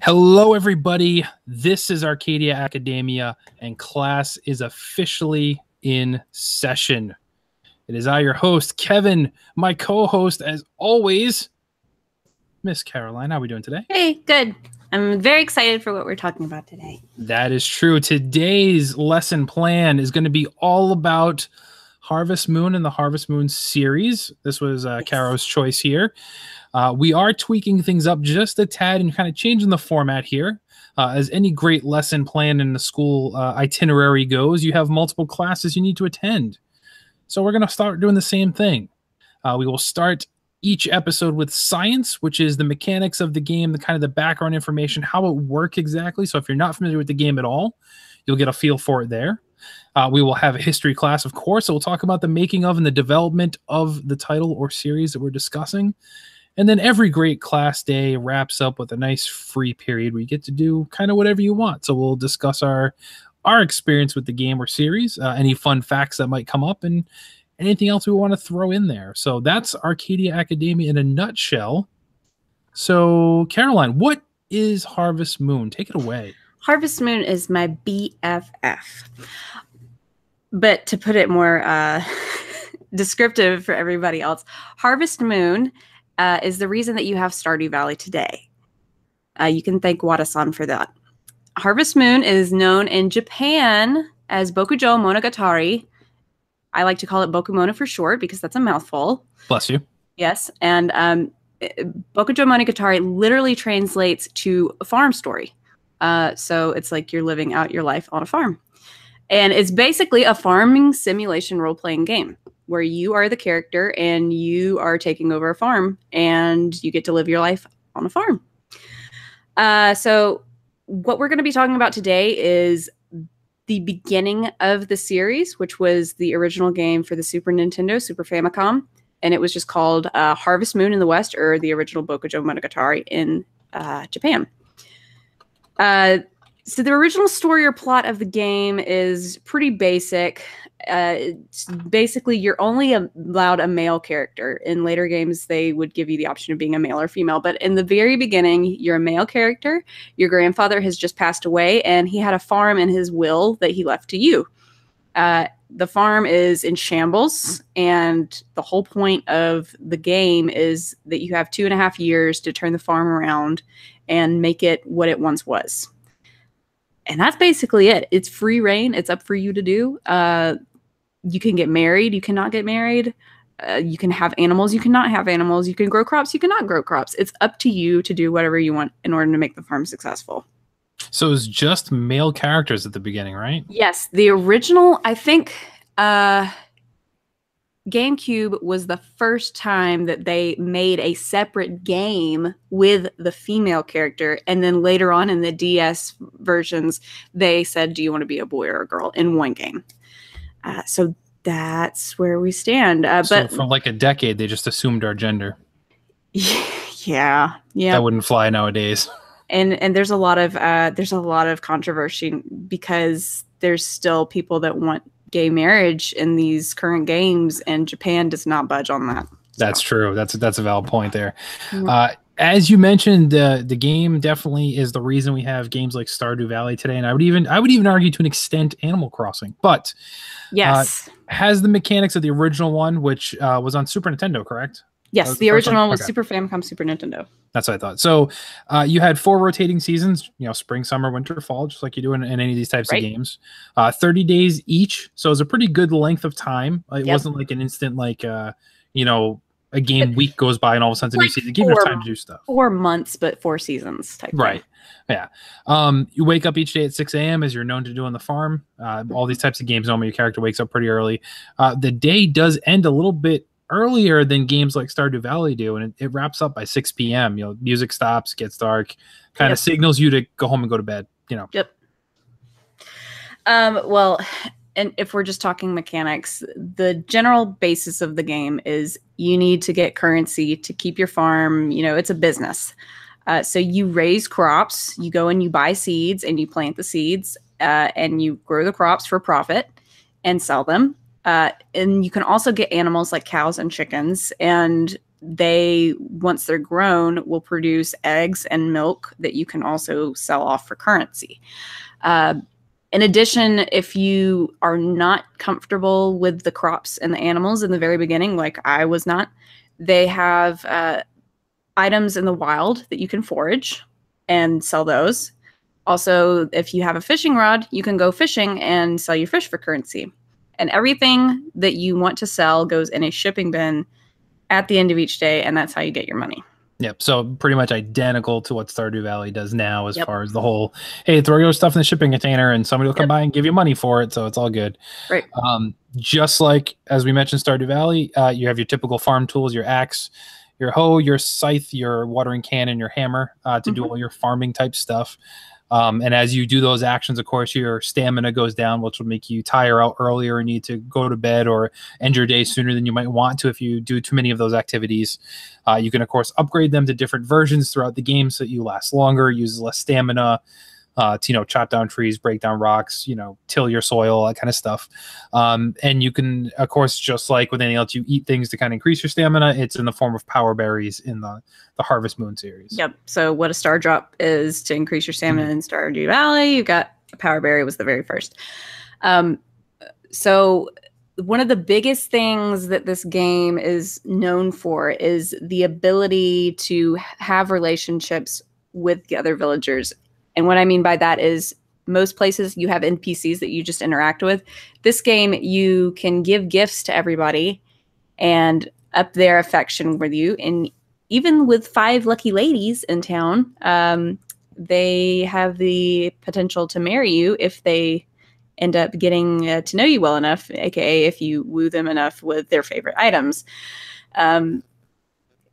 Hello, everybody. This is Arcadia Academia, and class is officially in session. It is I, your host, Kevin, my co-host, as always, Miss Caroline. How are we doing today? Hey, good. I'm very excited for what we're talking about today. That is true. Today's lesson plan is going to be all about Harvest Moon and the Harvest Moon series. This was Caro's choice here. We are tweaking things up just a tad and kind of changing the format here. As any great lesson plan in the school itinerary goes, you have multiple classes you need to attend. So we're going to start doing the same thing. We will start each episode with science, which is the mechanics of the game, the kind of the background information, how it works exactly. So if you're not familiar with the game at all, you'll get a feel for it there. We will have a history class, of course. So we'll talk about the making of and the development of the title or series that we're discussing. And then every great class day wraps up with a nice free period where you get to do kind of whatever you want. So we'll discuss our experience with the game or series, any fun facts that might come up, and anything else we want to throw in there. So that's Arcadia Academia in a nutshell. So, Caroline, what is Harvest Moon? Take it away. Harvest Moon is my BFF. But to put it more descriptive for everybody else, Harvest Moon is the reason that you have Stardew Valley today. You can thank Wada-san for that. Harvest Moon is known in Japan as Bokujo Monogatari. I like to call it Bokumona for short because that's a mouthful. Bless you. Yes, and Bokujo Monogatari literally translates to a farm story. So it's like you're living out your life on a farm. And it's basically a farming simulation role-playing game where you are the character and you are taking over a farm and you get to live your life on a farm. So what we're going to be talking about today is the beginning of the series, which was the original game for the Super Nintendo, Super Famicom. And it was just called Harvest Moon in the West, or the original Bokujo Monogatari in Japan. So the original story or plot of the game is pretty basic. It's basically, you're only allowed a male character. In later games, they would give you the option of being a male or female. But in the very beginning, you're a male character. Your grandfather has just passed away, and he had a farm in his will that he left to you. The farm is in shambles, and the whole point of the game is that you have 2.5 years to turn the farm around and make it what it once was. And that's basically it. It's free reign. It's up for you to do. You can get married. You cannot get married. You can have animals. You cannot have animals. You can grow crops. You cannot grow crops. It's up to you to do whatever you want in order to make the farm successful. So it's just male characters at the beginning, right? Yes. The original, I think, GameCube was the first time that they made a separate game with the female character. And then later on in the DS versions, they said, do you want to be a boy or a girl in one game? So that's where we stand. So for like a decade, they just assumed our gender. Yeah. That wouldn't fly nowadays. And there's a lot of controversy because there's still people that want gay marriage in these current games, and Japan does not budge on that. So. That's true. That's a valid point there. As you mentioned, the game definitely is the reason we have games like Stardew Valley today, and I would even argue to an extent Animal Crossing. But yes, has the mechanics of the original one, which was on Super Nintendo, correct? Yes, the original was Super Famicom, Super Nintendo. That's what I thought. So you had 4 rotating seasons, spring, summer, winter, fall, just like you do in any of these types of games. 30 days each. So it was a pretty good length of time. It wasn't like an instant, a game week goes by and all of a sudden you see the game, there's time to do stuff. 4 months, but 4 seasons type right. Thing. Yeah. You wake up each day at 6 a.m. as you're known to do on the farm. All these types of games, normally your character wakes up pretty early. The day does end a little bit earlier than games like Stardew Valley do, and it wraps up by 6 p.m. Music stops, gets dark, kind of signals you to go home and go to bed. Yep. Well, and if we're just talking mechanics, the general basis of the game is you need to get currency to keep your farm. It's a business. So you raise crops, you go and you buy seeds and you plant the seeds, and you grow the crops for profit and sell them. And you can also get animals like cows and chickens, and they, once they're grown, will produce eggs and milk that you can also sell off for currency. In addition, if you are not comfortable with the crops and the animals in the very beginning, like I was not, they have items in the wild that you can forage and sell those. Also, if you have a fishing rod, you can go fishing and sell your fish for currency. And everything that you want to sell goes in a shipping bin at the end of each day, and that's how you get your money. Yep. So pretty much identical to what Stardew Valley does now, as far as the whole, hey, throw your stuff in the shipping container and somebody will come by and give you money for it. So it's all good. Right. Just like, as we mentioned, Stardew Valley, you have your typical farm tools, your axe, your hoe, your scythe, your watering can, and your hammer to do all your farming type stuff. And as you do those actions, of course, your stamina goes down, which will make you tire out earlier and need to go to bed or end your day sooner than you might want to if you do too many of those activities. You can, of course, upgrade them to different versions throughout the game so that you last longer, use less stamina, to, chop down trees, break down rocks, till your soil, that kind of stuff. And you can, of course, just like with anything else, you eat things to kind of increase your stamina. It's in the form of power berries in the Harvest Moon series. Yep. So what a star drop is to increase your stamina in Stardew Valley, you got a power berry was the very first. So one of the biggest things that this game is known for is the ability to have relationships with the other villagers. And what I mean by that is most places you have NPCs that you just interact with. This game, you can give gifts to everybody and up their affection with you. And even with 5 lucky ladies in town, they have the potential to marry you if they end up getting to know you well enough, aka if you woo them enough with their favorite items.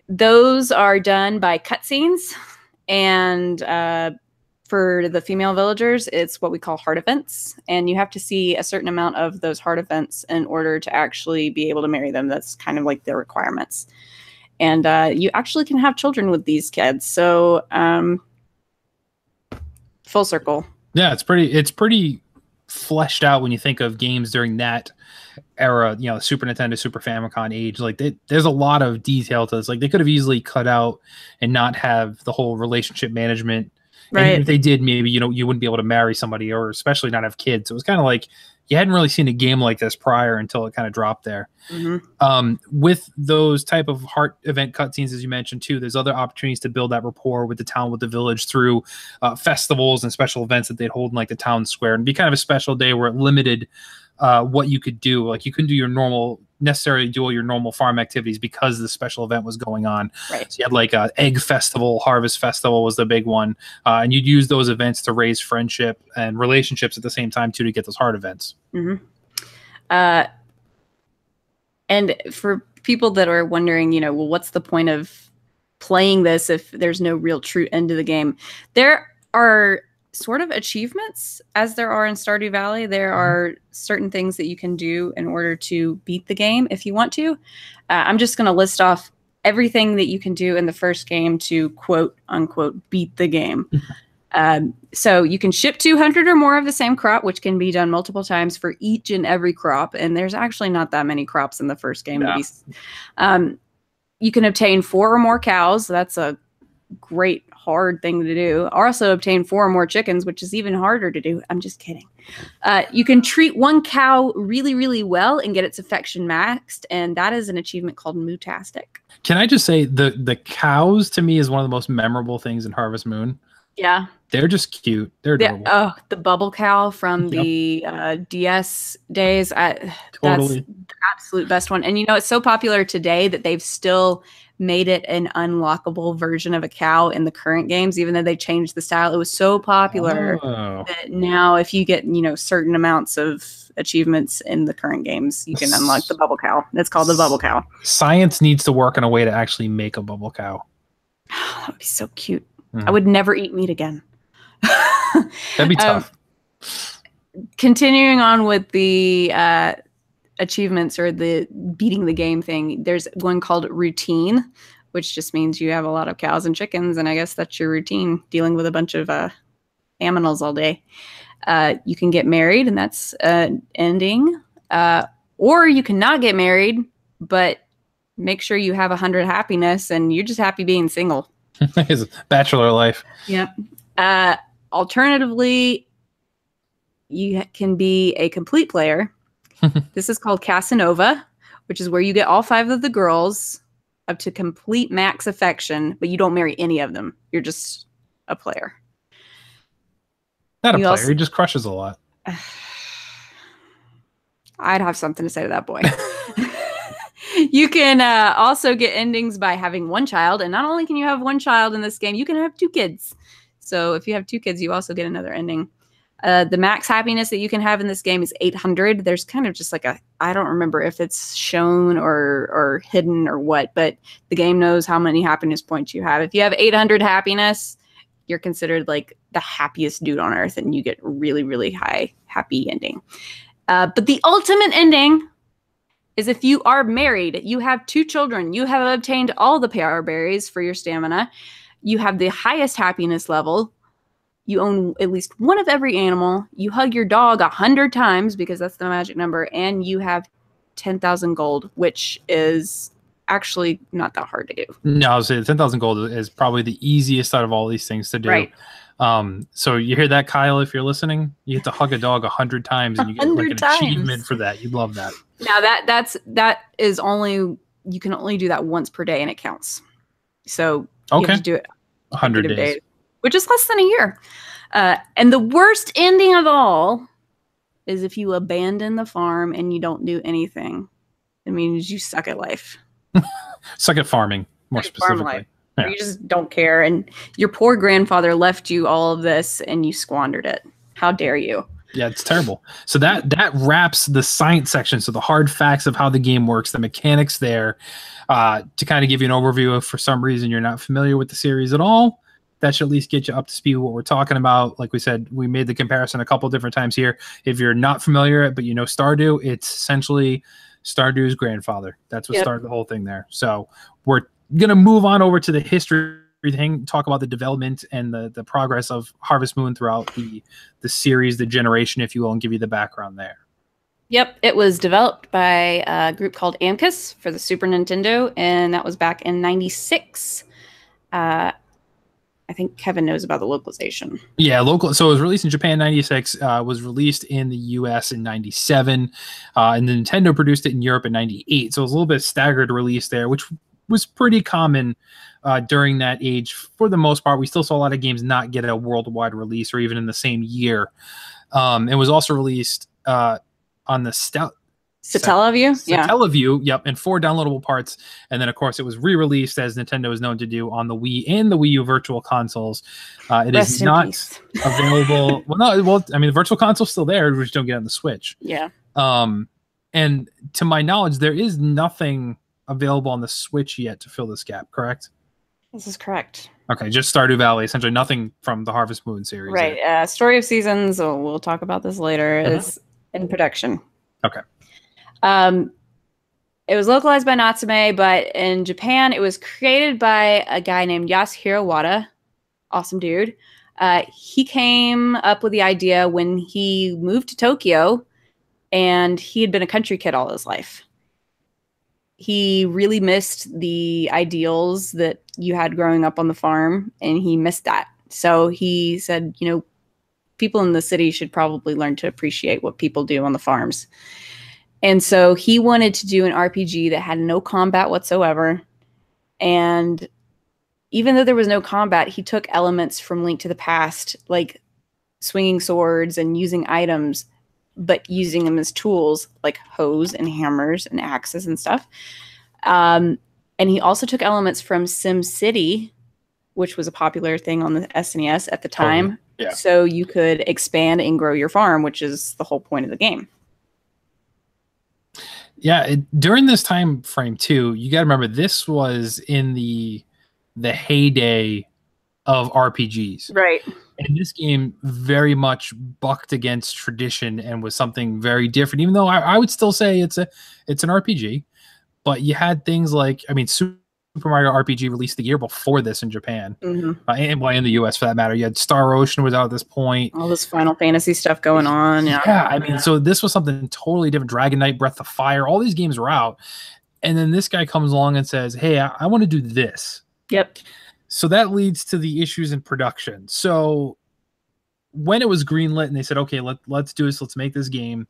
Those are done by cutscenes, and for the female villagers, it's what we call heart events. And you have to see a certain amount of those heart events in order to actually be able to marry them. That's kind of like their requirements. And you actually can have children with these kids. So full circle. Yeah, it's pretty fleshed out when you think of games during that era, Super Nintendo, Super Famicom age. Like there's a lot of detail to this. Like they could have easily cut out and not have the whole relationship management. Right. And if they did, maybe, you wouldn't be able to marry somebody or especially not have kids. So it was kind of like you hadn't really seen a game like this prior until it kind of dropped there. With those type of heart event cutscenes, as you mentioned, too, there's other opportunities to build that rapport with the town, with the village through festivals and special events that they'd hold in like the town square. And be kind of a special day where it limited what you could do. Like you couldn't do necessarily do all your normal farm activities because the special event was going on. Right. So you had like a egg festival, harvest festival was the big one. And you'd use those events to raise friendship and relationships at the same time too, to get those heart events. And for people that are wondering, well, what's the point of playing this if there's no real true end to the game? There are sort of achievements as there are in Stardew Valley. There are certain things that you can do in order to beat the game if you want to. I'm just going to list off everything that you can do in the first game to quote unquote beat the game. So you can ship 200 or more of the same crop, which can be done multiple times for each and every crop. And there's actually not that many crops in the first game. Yeah. You can obtain 4 or more cows. That's a great hard thing to do. Also obtain 4 or more chickens, which is even harder to do. I'm just kidding. You can treat one cow really, really well and get its affection maxed, and that is an achievement called Mootastic. Can I just say the cows to me is one of the most memorable things in Harvest Moon. Yeah. They're just cute. They're adorable. The bubble cow from the DS days. Totally. That's the absolute best one. And it's so popular today that they've still made it an unlockable version of a cow in the current games, even though they changed the style. It was so popular that now if you get, certain amounts of achievements in the current games, you can unlock the bubble cow. It's called the bubble cow. Science needs to work on a way to actually make a bubble cow. That would be so cute. I would never eat meat again. That'd be tough. Continuing on with the achievements or the beating the game thing, there's one called routine, which just means you have a lot of cows and chickens, and I guess that's your routine, dealing with a bunch of animals all day. You can get married, and that's ending. Or you cannot get married, but make sure you have 100 happiness, and you're just happy being single. His bachelor life. Yeah. Alternatively, you can be a complete player. This is called Casanova, which is where you get all 5 of the girls up to complete max affection, but you don't marry any of them. You're just a player. Not a player. He just crushes a lot. I'd have something to say to that boy. You can also get endings by having 1 child. And not only can you have 1 child in this game, you can have 2 kids. So if you have 2 kids, you also get another ending. The max happiness that you can have in this game is 800. There's kind of just like I don't remember if it's shown or hidden or what, but the game knows how many happiness points you have. If you have 800 happiness, you're considered like the happiest dude on earth, and you get really, really high happy ending. But the ultimate ending is if you are married, you have 2 children, you have obtained all the power berries for your stamina, you have the highest happiness level, you own at least 1 of every animal, you hug your dog 100 times because that's the magic number, and you have 10,000 gold, which is actually not that hard to do. No, I was saying 10,000 gold is probably the easiest out of all these things to do. Right. So you hear that, Kyle, if you're listening? You get to hug a dog 100 times and you get like an achievement for that. You'd love that. Now that is only, you can only do that once per day and it counts. So you have to do it 100 days, which is less than a year. And the worst ending of all is if you abandon the farm and you don't do anything. It means you suck at life. Suck at farming, more specifically. Yeah. You just don't care, and your poor grandfather left you all of this and you squandered it. How dare you? Yeah, it's terrible. So that wraps the science section. So the hard facts of how the game works, the mechanics there, to kind of give you an overview of, for some reason you're not familiar with the series at all, that should at least get you up to speed with what we're talking about. Like we said, we made the comparison a couple different times here. If you're not familiar, but you know Stardew, it's essentially Stardew's grandfather. That's what started the whole thing there. So we're going to move on over to the history thing, talk about the development and the progress of Harvest Moon throughout the series, the generation, if you will, and give you the background there. Yep, it was developed by a group called Amicus for the Super Nintendo, and that was back in '96. I think Kevin knows about the localization. Yeah, local. So it was released in Japan in '96, was released in the US in '97, and the Nintendo produced it in Europe in '98. So it was a little bit staggered release there, which was pretty common during that age. For the most part, we still saw a lot of games not get a worldwide release or even in the same year. It was also released on the Satellaview? Yeah. Satellaview, yep, and 4 downloadable parts. And then, of course, it was re-released, as Nintendo is known to do, on the Wii and the Wii U Virtual Consoles. It is not available. I mean, the Virtual Console's still there. We just don't get it on the Switch. Yeah. And to my knowledge, there is nothing available on the Switch yet to fill this gap, correct? This is correct. Okay, just Stardew Valley, essentially nothing from the Harvest Moon series. Right. Story of Seasons, we'll talk about this later, is in production. Okay. It was localized by Natsume, but in Japan, it was created by a guy named Yasuhiro Wada. Awesome dude. He came up with the idea when he moved to Tokyo, and he had been a country kid all his life. He really missed the ideals that you had growing up on the farm, and he missed that. So he said, you know, people in the city should probably learn to appreciate what people do on the farms. And so he wanted to do an RPG that had no combat whatsoever. And even though there was no combat, he took elements from Link to the Past, like swinging swords and using items, but using them as tools like hoes and hammers and axes and stuff. And he also took elements from SimCity, which was a popular thing on the SNES at the time. Yeah. So you could expand and grow your farm, which is the whole point of the game. Yeah, during this time frame too, you got to remember this was in the heyday of RPGs. Right. And this game very much bucked against tradition and was something very different, even though I would still say it's an RPG. But you had things like, I mean, Super Mario RPG released the year before this in Japan, and in the US for that matter. You had Star Ocean was out at this point. All this Final Fantasy stuff going on. Yeah, I mean, so this was something totally different. Dragon Knight, Breath of Fire, all these games were out. And then this guy comes along and says, hey, I want to do this. Yep. So that leads to the issues in production. So when it was greenlit and they said, okay, let's do this, let's make this game,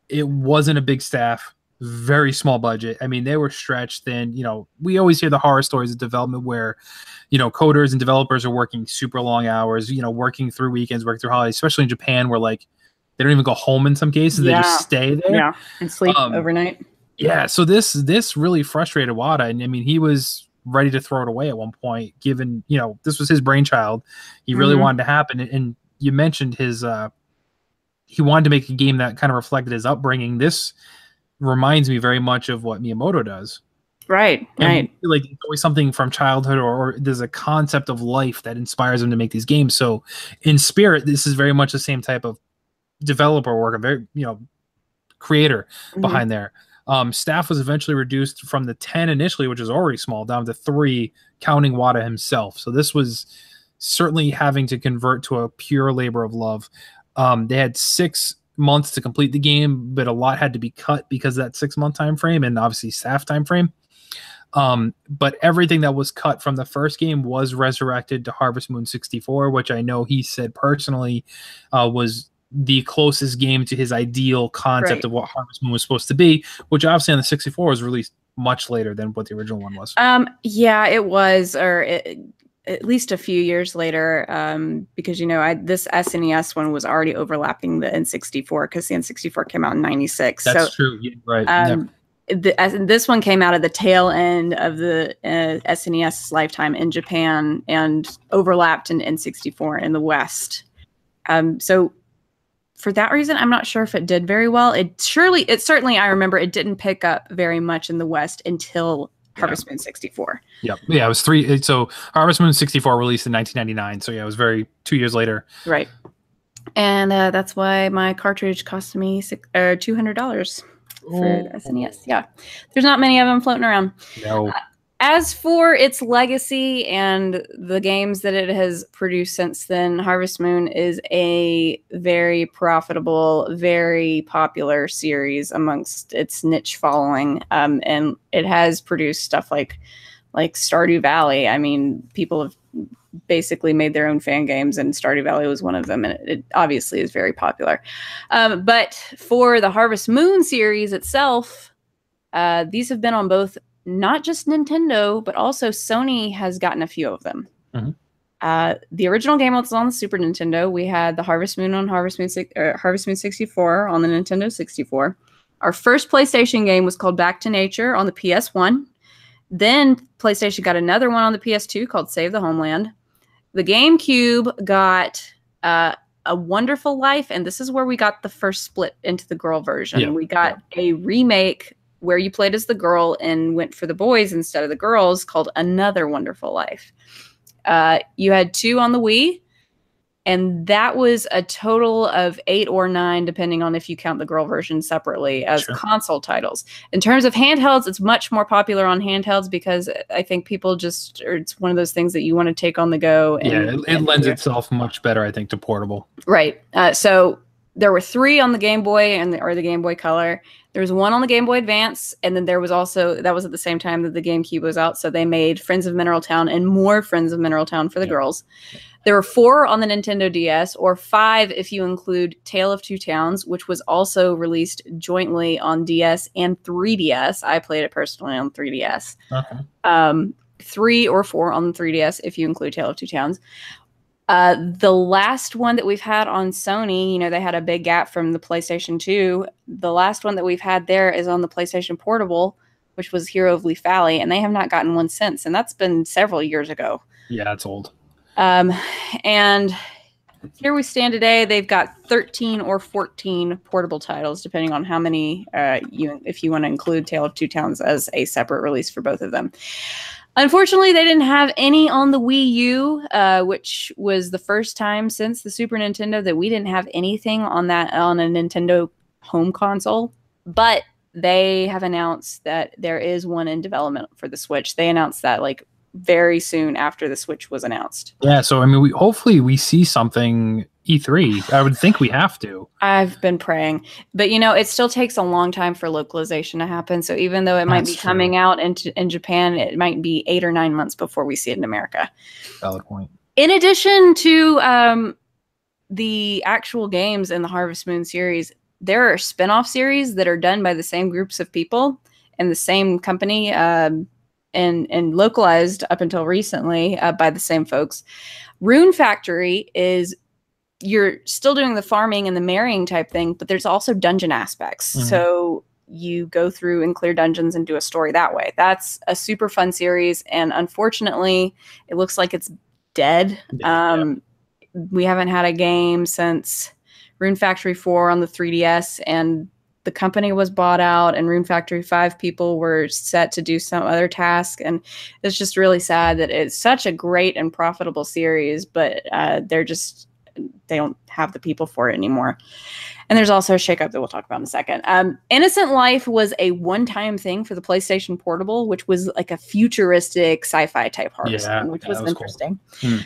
it wasn't a big staff, very small budget. I mean, they were stretched thin. You know, we always hear the horror stories of development where, you know, coders and developers are working super long hours, you know, working through weekends, working through holidays, especially in Japan where like they don't even go home in some cases. They just stay there. Yeah. And sleep overnight. Yeah. So this really frustrated Wada. And I mean, he was ready to throw it away at one point, given, you know, this was his brainchild. He really wanted to happen. And you mentioned his, he wanted to make a game that kind of reflected his upbringing. This reminds me very much of what Miyamoto does. Right. Right. Like it's always something from childhood, or there's a concept of life that inspires him to make these games. So in spirit, this is very much the same type of developer work, a very, you know, creator behind there. Staff was eventually reduced from the 10 initially, which was already small, down to 3, counting Wada himself. So this was certainly having to convert to a pure labor of love. They had 6 months to complete the game, but a lot had to be cut because of that 6-month time frame and obviously staff time frame. But everything that was cut from the first game was resurrected to Harvest Moon 64, which I know he said personally was the closest game to his ideal concept of what Harvest Moon was supposed to be, which obviously on the 64 was released much later than what the original one was. Yeah, it was, or at least a few years later, because, you know, this SNES one was already overlapping the N64 because the N64 came out in 96. That's true. Yeah, right. This one came out at the tail end of the SNES lifetime in Japan and overlapped in N64 in the West. So for that reason, I'm not sure if it did very well. It certainly, I remember it didn't pick up very much in the West until Harvest Moon 64. Yep. Yeah, it was 3. So Harvest Moon 64 released in 1999. So yeah, it was 2 years later. Right. And that's why my cartridge cost me $200 for the SNES. Yeah. There's not many of them floating around. No. As for its legacy and the games that it has produced since then, Harvest Moon is a very profitable, very popular series amongst its niche following. And it has produced stuff like Stardew Valley. I mean, people have basically made their own fan games, and Stardew Valley was one of them, and it obviously is very popular. But for the Harvest Moon series itself, these have been on both not just Nintendo, but also Sony has gotten a few of them. The original game was on the Super Nintendo. We had the Harvest Moon on Harvest Moon 64 on the Nintendo 64. Our first PlayStation game was called Back to Nature on the PS1. Then PlayStation got another one on the PS2 called Save the Homeland. The GameCube got A Wonderful Life, and this is where we got the first split into the girl version. Yeah. We got a remake where you played as the girl and went for the boys instead of the girls, called Another Wonderful Life. You had 2 on the Wii, and that was a total of 8 or 9, depending on if you count the girl version separately as console titles. In terms of handhelds, it's much more popular on handhelds because I think people it's one of those things that you want to take on the go. And, it lends itself much better, I think, to portable. Right. So there were 3 on the Game Boy or the Game Boy Color. There was 1 on the Game Boy Advance, and then there was also, that was at the same time that the GameCube was out, so they made Friends of Mineral Town and more Friends of Mineral Town for the girls. There were 4 on the Nintendo DS, or 5 if you include Tale of Two Towns, which was also released jointly on DS and 3DS. I played it personally on 3DS. 3 or 4 on the 3DS if you include Tale of Two Towns. The last one that we've had on Sony, you know, they had a big gap from the PlayStation 2. The last one that we've had there is on the PlayStation Portable, which was Hero of Leaf Valley, and they have not gotten one since, and that's been several years ago. Yeah, it's old. And here we stand today. They've got 13 or 14 portable titles, depending on how many, if you want to include Tale of Two Towns as a separate release for both of them. Unfortunately, they didn't have any on the Wii U, which was the first time since the Super Nintendo that we didn't have anything on a Nintendo home console. But they have announced that there is one in development for the Switch. They announced that like very soon after the Switch was announced. Yeah, so I mean, hopefully we see something E3. I would think we have to. I've been praying, but it still takes a long time for localization to happen. So even though it might be coming out in Japan, it might be 8 or 9 months before we see it in America. Valid point. In addition to the actual games in the Harvest Moon series, there are spin-off series that are done by the same groups of people and the same company, and localized up until recently by the same folks. Rune Factory is, you're still doing the farming and the marrying type thing, but there's also dungeon aspects. Mm-hmm. So you go through and clear dungeons and do a story that way. That's a super fun series, and unfortunately, it looks like it's dead. We haven't had a game since Rune Factory 4 on the 3DS, and the company was bought out, and Rune Factory 5 people were set to do some other task. And it's just really sad that it's such a great and profitable series, but they don't have the people for it anymore. And there's also a shakeup that we'll talk about in a second. Innocent Life was a one-time thing for the PlayStation Portable, which was like a futuristic sci-fi type Harvest Moon, which was interesting. Cool.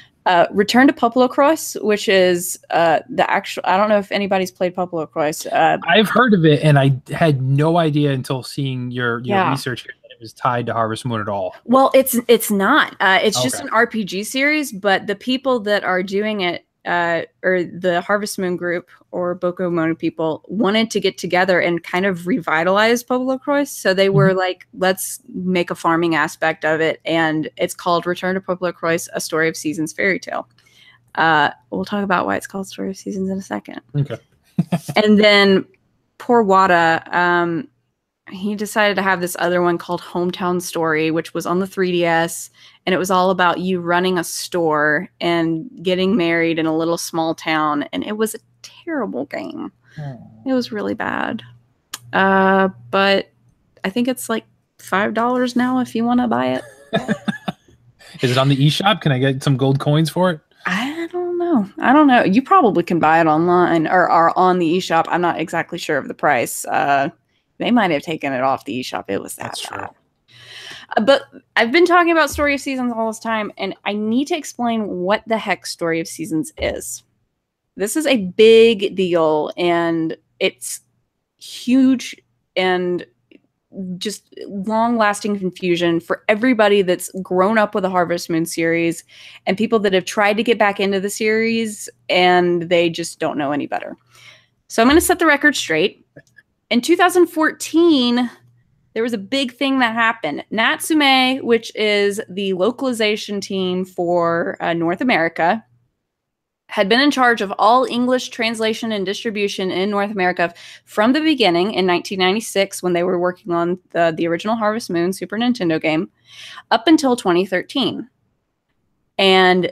Return to Pueblo-Cross, which is the actual, I don't know if anybody's played Pueblo-Cross. I've heard of it, and I had no idea until seeing your research here that it was tied to Harvest Moon at all. Well, it's not. It's just an RPG series, but the people that are doing it, or the Harvest Moon group or Boku people, wanted to get together and kind of revitalize Pueblo-Cross. So they were like, let's make a farming aspect of it. And it's called Return to Pueblo-Cross, A Story of Seasons Fairy Tale. We'll talk about why it's called Story of Seasons in a second. Okay. And then poor Wada, he decided to have this other one called Hometown Story, which was on the 3DS. And it was all about you running a store and getting married in a little small town. And it was a terrible game. It was really bad. But I think it's like $5 now if you want to buy it. Is it on the eShop? Can I get some gold coins for it? I don't know. You probably can buy it online or on the eShop. I'm not exactly sure of the price. They might have taken it off the eShop. It was that bad. But I've been talking about Story of Seasons all this time, and I need to explain what the heck Story of Seasons is. This is a big deal, and it's huge and just long-lasting confusion for everybody that's grown up with the Harvest Moon series and people that have tried to get back into the series, and they just don't know any better. So I'm going to set the record straight. In 2014, there was a big thing that happened. Natsume, which is the localization team for North America, had been in charge of all English translation and distribution in North America from the beginning in 1996 when they were working on the original Harvest Moon Super Nintendo game up until 2013. And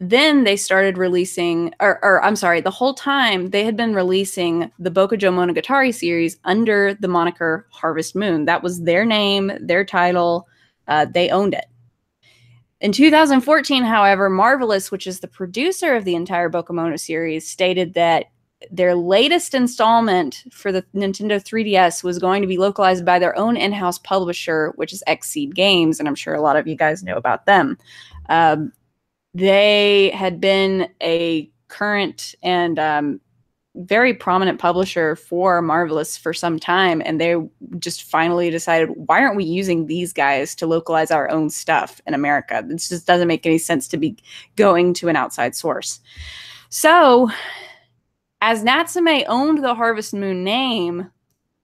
then they started releasing, the whole time they had been releasing the Bokujo Monogatari series under the moniker Harvest Moon. That was their name, their title. They owned it. In 2014, however, Marvelous, which is the producer of the entire Bokumono series, stated that their latest installment for the Nintendo 3DS was going to be localized by their own in-house publisher, which is Xseed Games, and I'm sure a lot of you guys know about them. They had been a current and very prominent publisher for Marvelous for some time, and they just finally decided, why aren't we using these guys to localize our own stuff in America? This just doesn't make any sense to be going to an outside source. So, as Natsume owned the Harvest Moon name,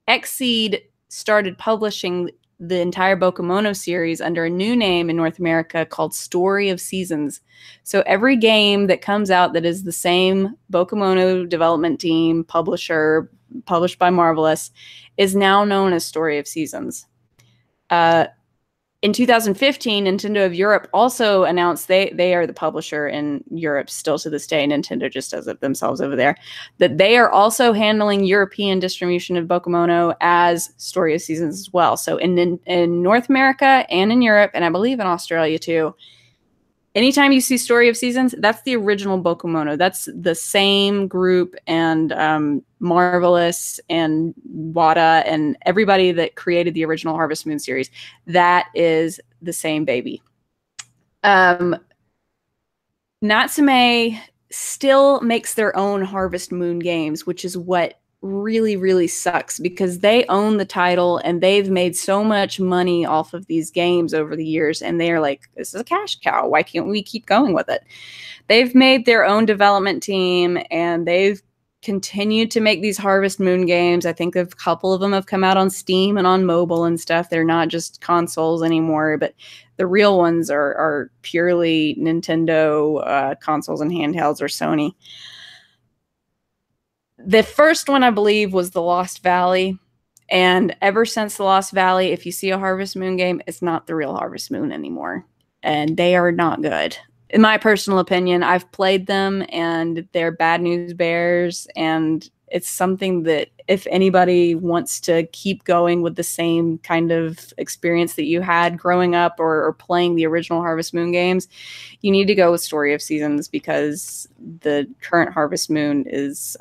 Xseed started publishing the entire Bokumono series under a new name in North America called Story of Seasons. So every game that comes out that is the same Bokumono development team, publisher, published by Marvelous, is now known as Story of Seasons. In 2015, Nintendo of Europe also announced they are the publisher in Europe still to this day. Nintendo just does it themselves over there. That they are also handling European distribution of Bokumono as Story of Seasons as well. So in North America and in Europe, and I believe in Australia too, anytime you see Story of Seasons, that's the original Bokumono. That's the same group and Marvelous and Wada and everybody that created the original Harvest Moon series. That is the same baby. Um, Natsume still makes their own Harvest Moon games, which is what really, really sucks because they own the title and they've made so much money off of these games over the years. And they're like, this is a cash cow. Why can't we keep going with it? They've made their own development team and they've continued to make these Harvest Moon games. I think a couple of them have come out on Steam and on mobile and stuff. They're not just consoles anymore, but the real ones are purely Nintendo consoles and handhelds or Sony. The first one, I believe, was the Lost Valley. And ever since the Lost Valley, if you see a Harvest Moon game, it's not the real Harvest Moon anymore. And they are not good. In my personal opinion, I've played them and they're bad news bears. And it's something that if anybody wants to keep going with the same kind of experience that you had growing up or playing the original Harvest Moon games, you need to go with Story of Seasons because the current Harvest Moon is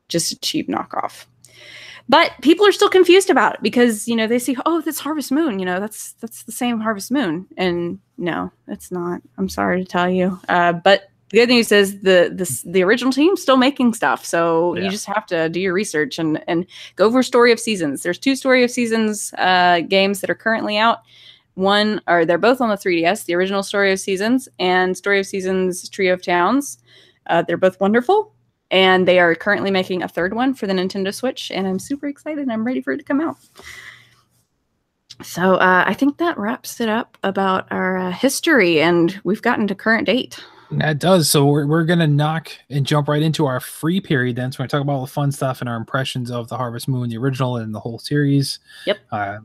just a cheap knockoff. But people are still confused about it because, you know, they see, oh, that's Harvest Moon. You know, that's the same Harvest Moon. And no, it's not. I'm sorry to tell you. But the good news is the original team's still making stuff. So you just have to do your research and go for Story of Seasons. There's 2 Story of Seasons games that are currently out. They're both on the 3DS, the original Story of Seasons and Story of Seasons Trio of Towns. They're both wonderful. And they are currently making a 3rd one for the Nintendo Switch. And I'm super excited. I'm ready for it to come out. So I think that wraps it up about our history. And we've gotten to current date. That does. So we're going to knock and jump right into our free period then. So we're going to talk about all the fun stuff and our impressions of the Harvest Moon, the original and the whole series. Yep.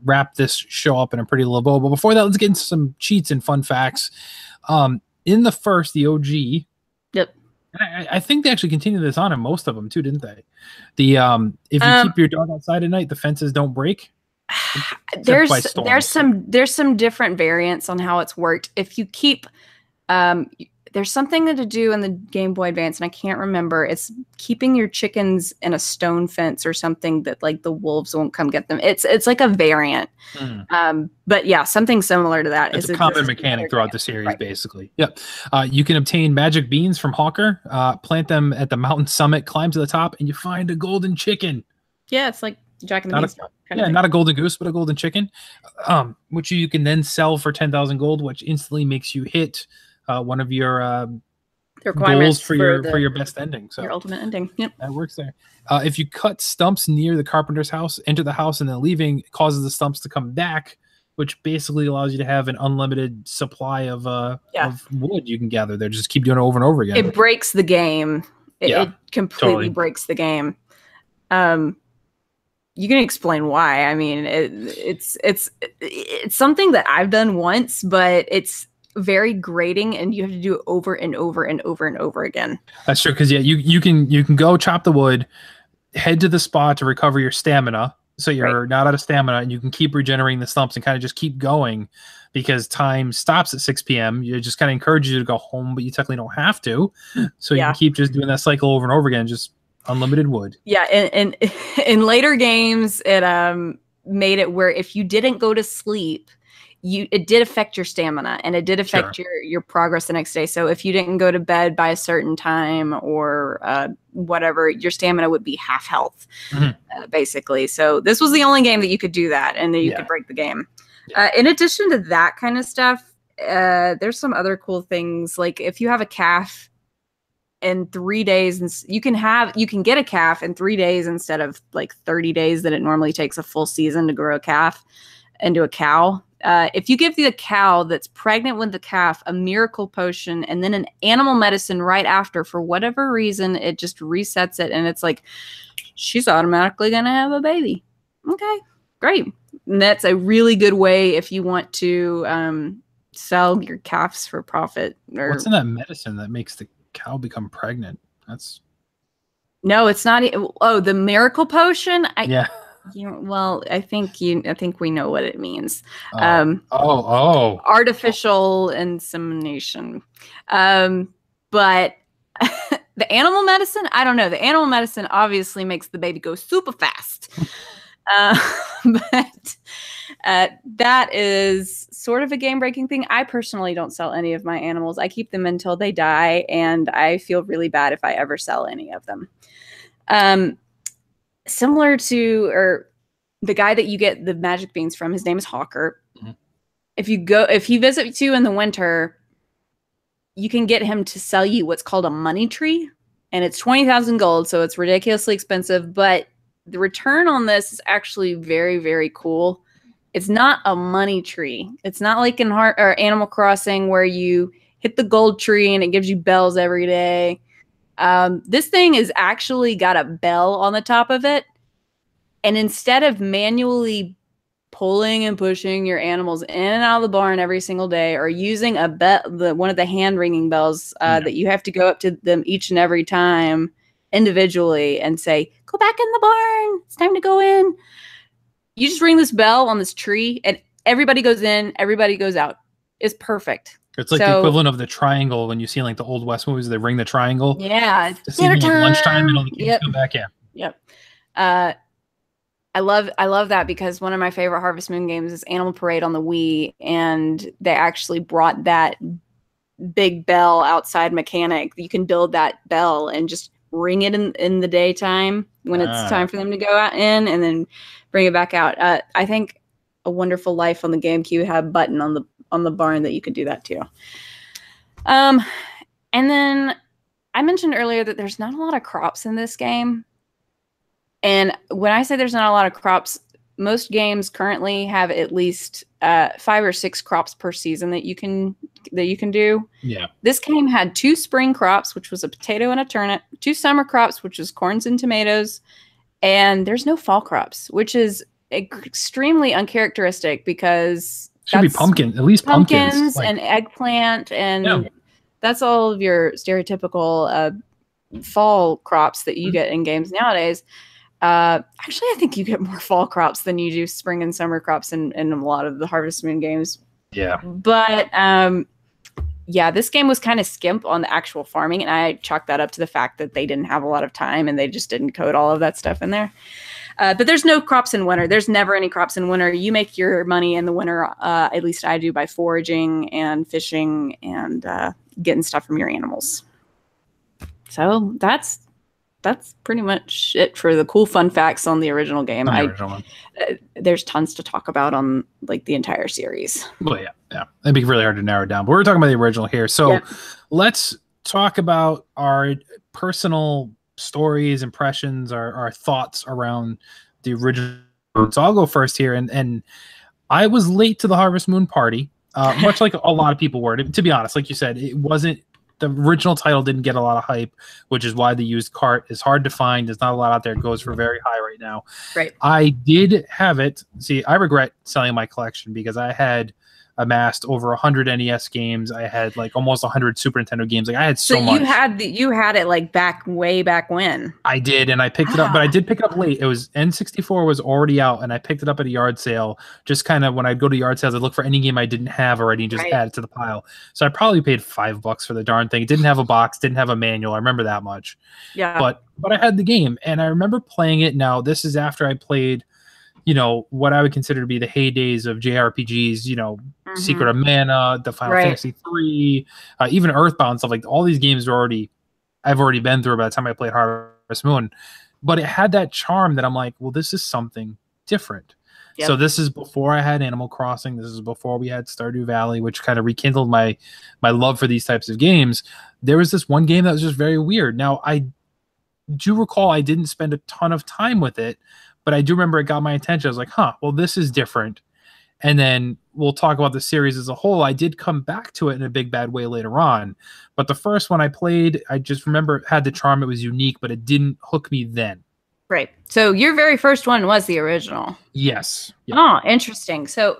Wrap this show up in a pretty little bow. But before that, let's get into some cheats and fun facts. In the first, the OG. Yep. I think they actually continued this on in most of them too, didn't they? The if you keep your dog outside at night, the fences don't break. There's some different variants on how it's worked. If you keep there's something to do in the Game Boy Advance, and I can't remember. It's keeping your chickens in a stone fence or something that like the wolves won't come get them. It's like a variant. But yeah, something similar to that. It's a common mechanic throughout the series, basically. Yep. You can obtain magic beans from Hawker, plant them at the mountain summit, climb to the top, and you find a golden chicken. Yeah, it's like Jack and the Beanstalk. Not a golden goose, but a golden chicken, which you can then sell for 10,000 gold, which instantly makes you hit one of your goals for your best ending. So your ultimate ending. Yep. That works there. If you cut stumps near the carpenter's house, enter the house, and then leaving, it causes the stumps to come back, which basically allows you to have an unlimited supply of wood you can gather there. Just keep doing it over and over again. It breaks the game. It completely breaks the game. You can explain why. I mean, it's something that I've done once, but it's very grating and you have to do it over and over and over and over again. That's true, because you can go chop the wood, head to the spot to recover your stamina, so you're not out of stamina, and you can keep regenerating the stumps and kind of just keep going because time stops at 6 p.m. You just kind of encourage you to go home, but you technically don't have to. So you can keep just doing that cycle over and over again, just unlimited wood. Yeah, and in later games, it made it where if you didn't go to sleep, it did affect your stamina and it did affect your progress the next day. So if you didn't go to bed by a certain time or whatever, your stamina would be half health, basically. So this was the only game that you could do that, and then you could break the game. In addition to that kind of stuff, there's some other cool things. Like if you have a calf in 3 days, and you can get a calf in 3 days instead of like 30 days that it normally takes a full season to grow a calf into a cow. If you give the cow that's pregnant with the calf a miracle potion and then an animal medicine right after, for whatever reason, it just resets it. And it's like, she's automatically going to have a baby. Okay, great. And that's a really good way if you want to sell your calves for profit. What's in that medicine that makes the cow become pregnant? No, it's not. Oh, the miracle potion? Well, I think we know what it means. Artificial insemination. But the animal medicine, I don't know. The animal medicine obviously makes the baby go super fast. But that is sort of a game-breaking thing. I personally don't sell any of my animals. I keep them until they die, and I feel really bad if I ever sell any of them. Similar to, or the guy that you get the magic beans from, his name is Hawker. Mm-hmm. If he visits you in the winter, you can get him to sell you what's called a money tree, and it's 20,000 gold, so it's ridiculously expensive, but the return on this is actually very, very cool. It's not a money tree. It's not like in Animal Crossing where you hit the gold tree and it gives you bells every day. This thing has actually got a bell on the top of it. And instead of manually pulling and pushing your animals in and out of the barn every single day, or using one of the hand ringing bells that you have to go up to them each and every time individually and say, go back in the barn, it's time to go in. You just ring this bell on this tree and everybody goes in, everybody goes out. It's perfect. It's like the equivalent of the triangle when you see like the old West movies, they ring the triangle. Yeah. Dinner time. Lunchtime and all the kids come back in. Yep. I love that because one of my favorite Harvest Moon games is Animal Parade on the Wii, and they actually brought that big bell outside mechanic. You can build that bell and just ring it in the daytime when it's time for them to go out and then bring it back out. I think A Wonderful Life on the GameCube had a button on the barn that you could do that too. And then I mentioned earlier that there's not a lot of crops in this game. And when I say there's not a lot of crops, most games currently have at least 5 or 6 crops per season that you can do. Yeah. This game had 2 spring crops, which was a potato and a turnip, 2 summer crops, which was corns and tomatoes, and there's no fall crops, which is extremely uncharacteristic because should be pumpkin, at least pumpkins and eggplant, and that's all of your stereotypical fall crops that you get in games nowadays. Actually, I think you get more fall crops than you do spring and summer crops in a lot of the Harvest Moon games. Yeah. But this game was kind of skimp on the actual farming, and I chalked that up to the fact that they didn't have a lot of time and they just didn't code all of that stuff in there. But there's no crops in winter. There's never any crops in winter. You make your money in the winter, at least I do, by foraging and fishing and getting stuff from your animals. So that's pretty much it for the cool fun facts on the original game. There's tons to talk about on like the entire series. Well, yeah, it'd be really hard to narrow it down. But we're talking about the original here, so let's talk about our personal stories, impressions, our thoughts around the original. So I'll go first here, and I was late to the Harvest Moon party, much like a lot of people were. To be honest, like you said, it wasn't. The original title didn't get a lot of hype, which is why the used cart is hard to find. There's not a lot out there. It goes for very high right now. Right. I did have it. See, I regret selling my collection because I had amassed over 100 NES games. I had like almost 100 Super Nintendo games. Like I had so much. You had it like way back when. I did, and I picked it up, but I did pick it up late. It was N64 was already out, and I picked it up at a yard sale. Just kind of when I'd go to yard sales, I'd look for any game I didn't have already and just add it to the pile. So I probably paid $5 for the darn thing. It didn't have a box, didn't have a manual. I remember that much. Yeah. But I had the game, and I remember playing it. Now this is after I played, what I would consider to be the heydays of JRPGs, Secret of Mana, the Final Fantasy 3, even Earthbound, stuff like all these games I've already been through by the time I played Harvest Moon. But it had that charm that I'm like, well, this is something different. Yep. So this is before I had Animal Crossing. This is before we had Stardew Valley, which kind of rekindled my love for these types of games. There was this one game that was just very weird. Now, I do recall I didn't spend a ton of time with it, but I do remember it got my attention. I was like, well, this is different. And then we'll talk about the series as a whole. I did come back to it in a big bad way later on. But the first one I played, I just remember it had the charm. It was unique, but it didn't hook me then. Right. So your very first one was the original. Yes. Yep. Oh, interesting. So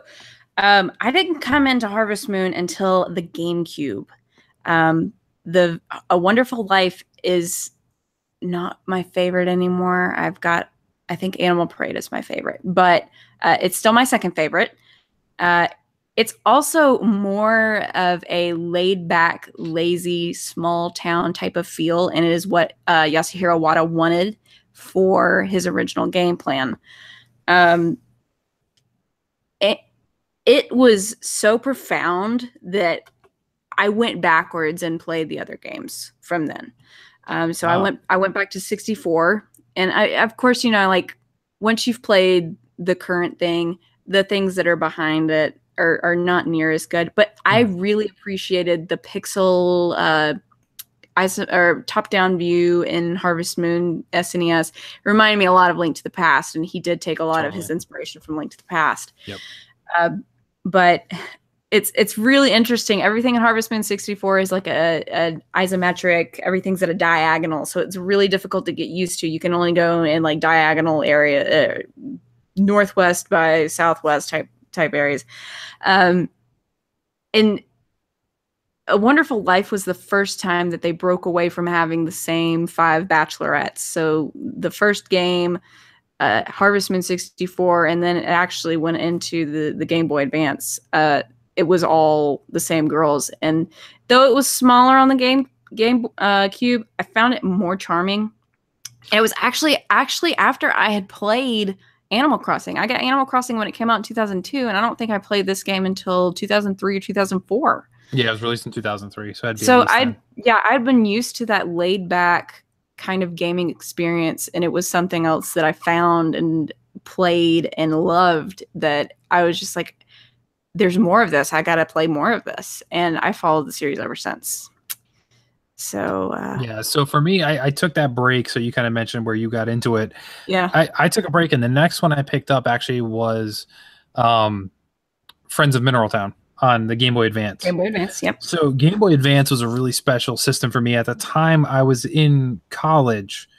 I didn't come into Harvest Moon until the GameCube. A Wonderful Life is not my favorite anymore. I think Animal Parade is my favorite, but it's still my second favorite. It's also more of a laid-back, lazy, small-town type of feel, and it is what Yasuhiro Wada wanted for his original game plan. Um, it, it was so profound that I went backwards and played the other games from then. So I went back to 64, and of course, like once you've played the current thing, the things that are behind it are not near as good. But I really appreciated the pixel or top-down view in Harvest Moon SNES. It reminded me a lot of Link to the Past, and he did take a lot of his inspiration from Link to the Past. Yep. But it's really interesting. Everything in Harvest Moon 64 is like a isometric. Everything's at a diagonal, so it's really difficult to get used to. You can only go in like diagonal area, northwest by southwest type areas. And A Wonderful Life was the first time that they broke away from having the same 5 bachelorettes. So the first game, Harvest Moon 64, and then it actually went into the Game Boy Advance. It was all the same girls, and though it was smaller on the game cube, I found it more charming. And it was actually after I had played Animal Crossing. I got Animal Crossing when it came out in 2002, and I don't think I played this game until 2003 or 2004. Yeah, it was released in 2003, I'd been used to that laid back kind of gaming experience, and it was something else that I found and played and loved, that I was just like, there's more of this. I got to play more of this. And I followed the series ever since. So so for me, I took that break. So you kind of mentioned where you got into it. Yeah. I took a break, and the next one I picked up actually was Friends of Mineral Town on the Game Boy Advance. Game Boy Advance, yep. So Game Boy Advance was a really special system for me. At the time, I was in college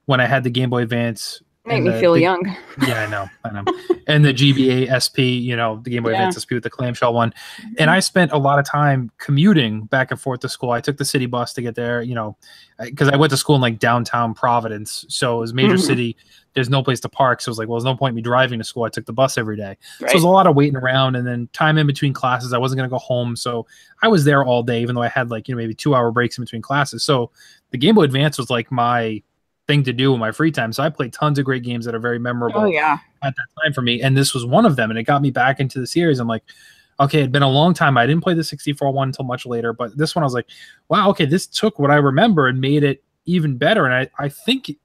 when I had the Game Boy Advance. Make me feel young. Yeah, I know. And the GBA SP, the Game Boy Advance SP with the clamshell one. And I spent a lot of time commuting back and forth to school. I took the city bus to get there, because I went to school in like downtown Providence. So it was a major city. There's no place to park. So it was like, well, there's no point in me driving to school. I took the bus every day. Right. So it was a lot of waiting around, and then time in between classes. I wasn't going to go home. So I was there all day, even though I had like, maybe 2-hour breaks in between classes. So the Game Boy Advance was like my thing to do in my free time. So I played tons of great games that are very memorable at that time for me. And this was one of them. And it got me back into the series. I'm like, okay, it'd been a long time. I didn't play the 64 one until much later, but this one I was like, wow, okay, this took what I remember and made it even better. And I think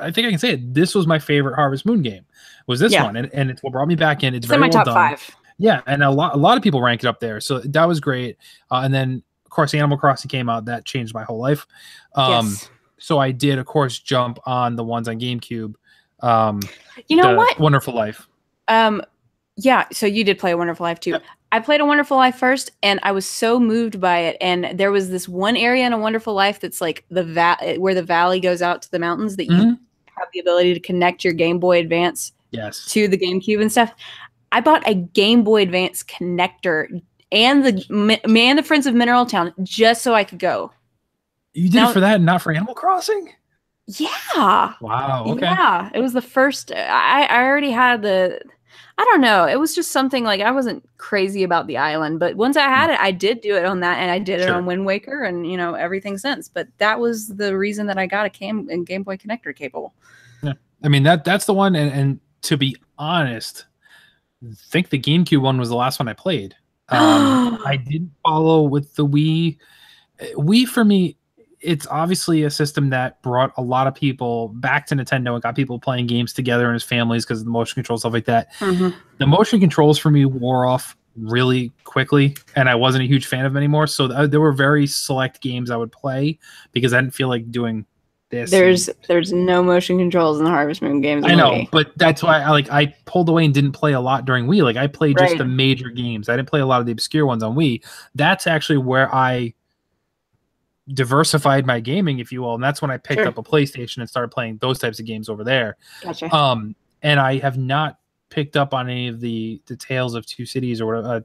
I can say it. This was my favorite Harvest Moon game. Was this one, and it's what brought me back in. It's very in my well top done. 5. Yeah, and a lot of people rank it up there, so that was great. And then of course Animal Crossing came out. That changed my whole life. Yes. So I did, of course, jump on the ones on GameCube. You know what? Wonderful Life. Yeah. So you did play A Wonderful Life too. Yep. I played A Wonderful Life first, and I was so moved by it. And there was this one area in A Wonderful Life that's like where the valley goes out to the mountains, that you have the ability to connect your Game Boy Advance to the GameCube and stuff. I bought a Game Boy Advance connector and the Friends of Mineral Town just so I could go. You did it for that and not for Animal Crossing? Yeah. Wow. Okay. Yeah. It was the first. I already had I don't know. It was just something like, I wasn't crazy about the island, but once I had it, I did do it on that, and I did it on Wind Waker and, everything since. But that was the reason that I got a Game Boy connector capable. Yeah. I mean, that's the one. And to be honest, I think the GameCube one was the last one I played. I didn't follow with the Wii. Wii for me, it's obviously a system that brought a lot of people back to Nintendo and got people playing games together and as families because of the motion control, stuff like that. The motion controls for me wore off really quickly, and I wasn't a huge fan of them anymore. So there were very select games I would play because I didn't feel like doing this. There's no motion controls in the Harvest Moon games. I know, but that's why I pulled away and didn't play a lot during Wii. Like I played just the major games. I didn't play a lot of the obscure ones on Wii. That's actually where I diversified my gaming, if you will, and that's when I picked up a PlayStation and started playing those types of games over there. Gotcha. And I have not picked up on any of the Tales of Two Cities or whatever,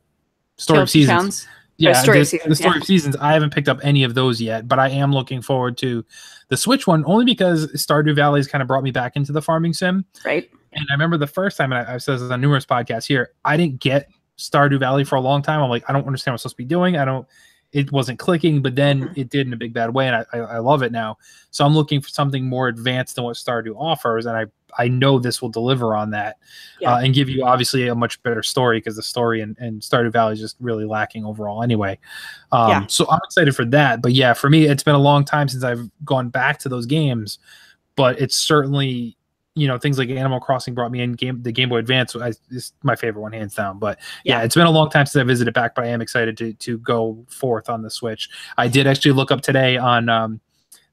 Story of Seasons. Yeah, the Story of Seasons. I haven't picked up any of those yet, but I am looking forward to the Switch one, only because Stardew Valley's kind of brought me back into the farming sim. Right. And I remember the first time, and I've said this on numerous podcasts here, I didn't get Stardew Valley for a long time. I'm like, I don't understand what I'm supposed to be doing. It wasn't clicking, but then it did in a big bad way, and I love it now. So I'm looking for something more advanced than what Stardew offers, and I I know this will deliver on that, and give you obviously a much better story, because the story and Stardew Valley is just really lacking overall anyway. So I'm excited for that. But yeah, for me, it's been a long time since I've gone back to those games, but it's certainly, things like Animal Crossing brought me in. The Game Boy Advance is my favorite one, hands down. But yeah, it's been a long time since I visited back, but I am excited to go forth on the Switch. I did actually look up today on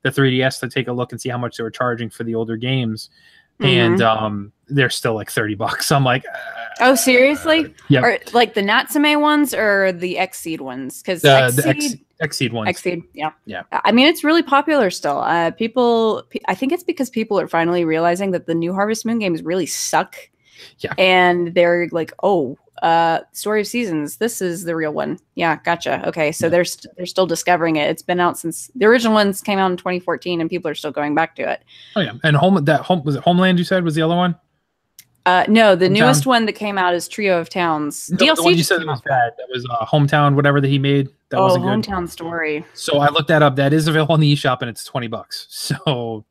the 3DS to take a look and see how much they were charging for the older games. And they're still like $30. I'm like, oh, seriously? Yeah. Or like the Natsume ones or the Xseed ones? Because the Xseed ones. Xseed, yeah. I mean, it's really popular still. I think it's because people are finally realizing that the new Harvest Moon games really suck. Yeah. And they're like, oh, Story of Seasons, this is the real one. Yeah, gotcha. Okay, so they're still discovering it. It's been out since the original ones came out in 2014, and people are still going back to it. Oh yeah, and was it Homeland? You said was the other one? No, the newest one that came out is Trio of Towns. No, DLC. The one you said was bad. That was Hometown, whatever that he made. That wasn't good. Hometown Story. So I looked that up. That is available on the eShop, and it's $20. So.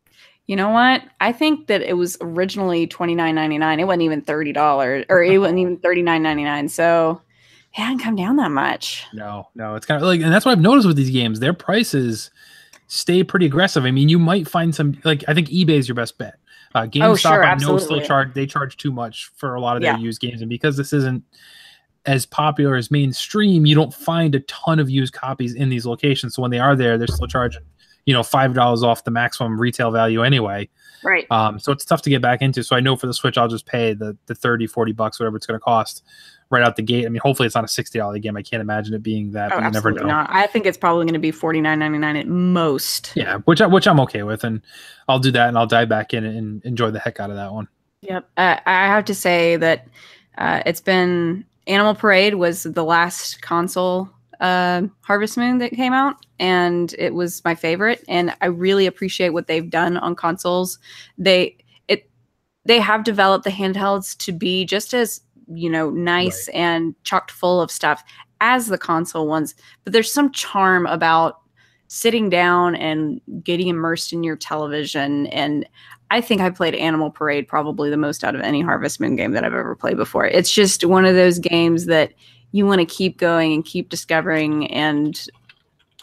You know what? I think that it was originally $29.99. It wasn't even $30, or it wasn't even $39.99. So it hadn't come down that much. No, it's kind of like, and that's what I've noticed with these games. Their prices stay pretty aggressive. I mean, you might find some, like, I think eBay is your best bet. GameStop, I know, still charge too much for a lot of their used games, and because this isn't as popular as mainstream, you don't find a ton of used copies in these locations. So when they are there, they're still charging $5 off the maximum retail value anyway. Right. So it's tough to get back into. So I know for the Switch, I'll just pay the $30-$40, whatever it's going to cost right out the gate. I mean, hopefully it's not a $60 game. I can't imagine it being that. Oh, but you never know. Not. I think it's probably going to be $49.99 at most. Yeah, which I'm okay with, and I'll do that, and I'll dive back in and enjoy the heck out of that one. Yep. I have to say that it's been Animal Parade was the last console Harvest Moon that came out, and it was my favorite, and I really appreciate what they've done on consoles. They have developed the handhelds to be just as nice and chocked full of stuff as the console ones, but there's some charm about sitting down and getting immersed in your television. And I think I played Animal Parade probably the most out of any Harvest Moon game that I've ever played before. It's just one of those games that you want to keep going and keep discovering, and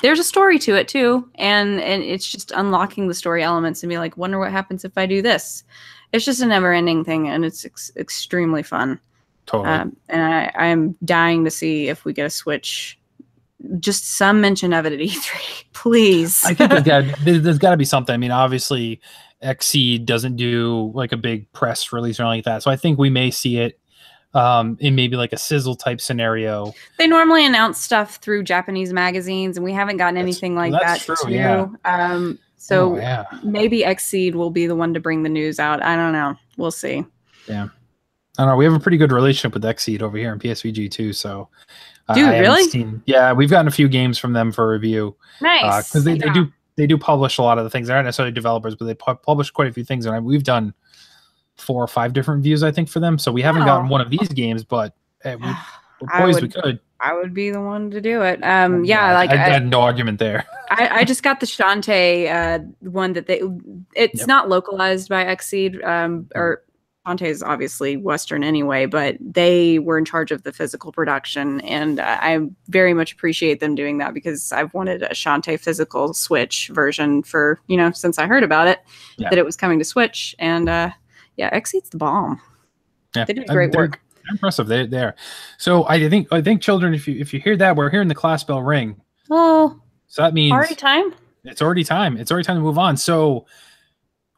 there's a story to it too, and it's just unlocking the story elements and be like, wonder what happens if I do this. It's just a never-ending thing, and it's extremely fun. Totally. And I'm dying to see if we get a Switch. Just some mention of it at E3, please. I think there's got to be something. I mean, obviously, Xseed doesn't do like a big press release or anything like that, so I think we may see it in maybe like a sizzle type scenario. They normally announce stuff through Japanese magazines, and we haven't gotten anything like that true, too. Yeah. So maybe Xseed will be the one to bring the news out. I don't know. We'll see. Yeah. I don't know. We have a pretty good relationship with Xseed over here in PSVG too. So, dude, really? We've gotten a few games from them for review. Nice. Because they do publish a lot of the things. They're not necessarily developers, but they publish quite a few things, and we've done 4 or 5 different reviews, I think, for them. So we haven't gotten one of these games, but we're poised. We could. I would be the one to do it. I had no argument there. I just got the Shantae one that it's not localized by Xseed, or Shantae is obviously Western anyway, but they were in charge of the physical production, and I very much appreciate them doing that, because I've wanted a Shantae physical Switch version for, since I heard about it, that it was coming to Switch, and Xseed's the bomb. Yeah, they did great work. Impressive. They're so I think children, if you hear that, we're hearing the class bell ring. Oh, so that means already time. It's already time. It's already time to move on. So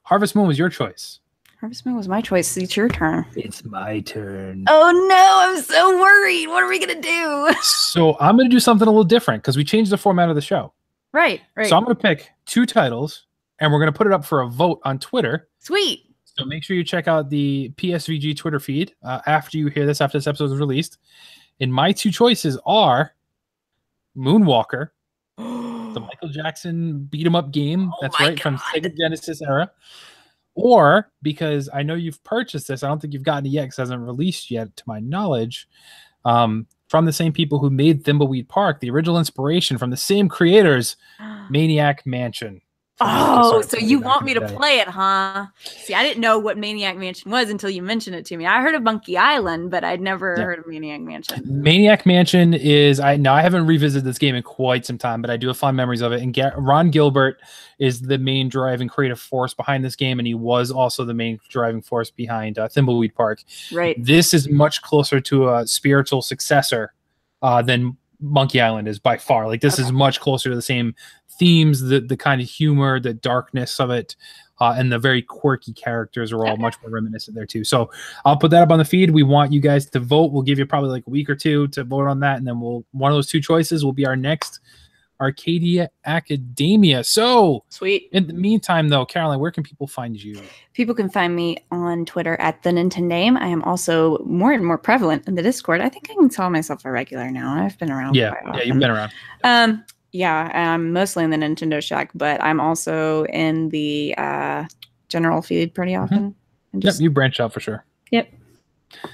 Harvest Moon was your choice. Harvest Moon was my choice. It's your turn. It's my turn. Oh no, I'm so worried. What are we gonna do? So I'm gonna do something a little different, because we changed the format of the show. Right. So I'm gonna pick 2 titles, and we're gonna put it up for a vote on Twitter. Sweet. So make sure you check out the PSVG Twitter feed after this episode is released. And my 2 choices are Moonwalker, the Michael Jackson beat 'em up game. That's right, from Sega Genesis era. Or, because I know you've purchased this, I don't think you've gotten it yet because it hasn't released yet, to my knowledge, from the same people who made Thimbleweed Park, the original inspiration from the same creators, Maniac Mansion. Oh, so you want me to play it, huh? See, I didn't know what Maniac Mansion was until you mentioned it to me. I heard of Monkey Island, but I'd never heard of Maniac Mansion. Maniac Mansion is I haven't revisited this game in quite some time, but I do have fond memories of it. And Ron Gilbert is the main driving creative force behind this game, and he was also the main driving force behind Thimbleweed Park. Right. This is much closer to a spiritual successor than Monkey Island is by far. Like this is much closer to the same themes, the kind of humor, the darkness of it, and the very quirky characters are all much more reminiscent there too. So I'll put that up on the feed. We want you guys to vote. We'll give you probably like a week or two to vote on that, and then one of those two choices will be our next Arcadia Academia. So sweet. In the meantime, though, Caroline, where can people find you? People can find me on Twitter at the Nintendame. I am also more and more prevalent in the Discord. I think I can call myself a regular now. I've been around. Yeah, you've been around. Yeah, I'm mostly in the Nintendo Shack, but I'm also in the general feed pretty often. Yep, you branch out for sure. Yep.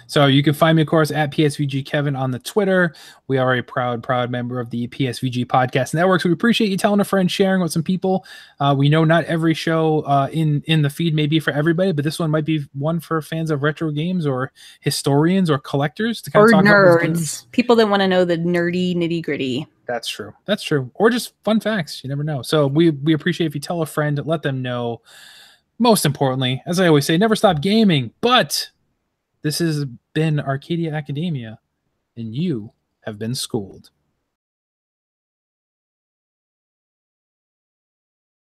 So you can find me, of course, at PSVG Kevin on the Twitter. We are a proud member of the PSVG Podcast Network. So we appreciate you telling a friend, sharing with some people. We know not every show in the feed may be for everybody, but this one might be one for fans of retro games or historians or collectors to kind of talk about those games. People that want to know the nerdy nitty gritty. That's true. That's true. Or just fun facts. You never know. So we appreciate if you tell a friend, let them know. Most importantly, as I always say, never stop gaming. But this has been Arcadia Academia, and you have been schooled.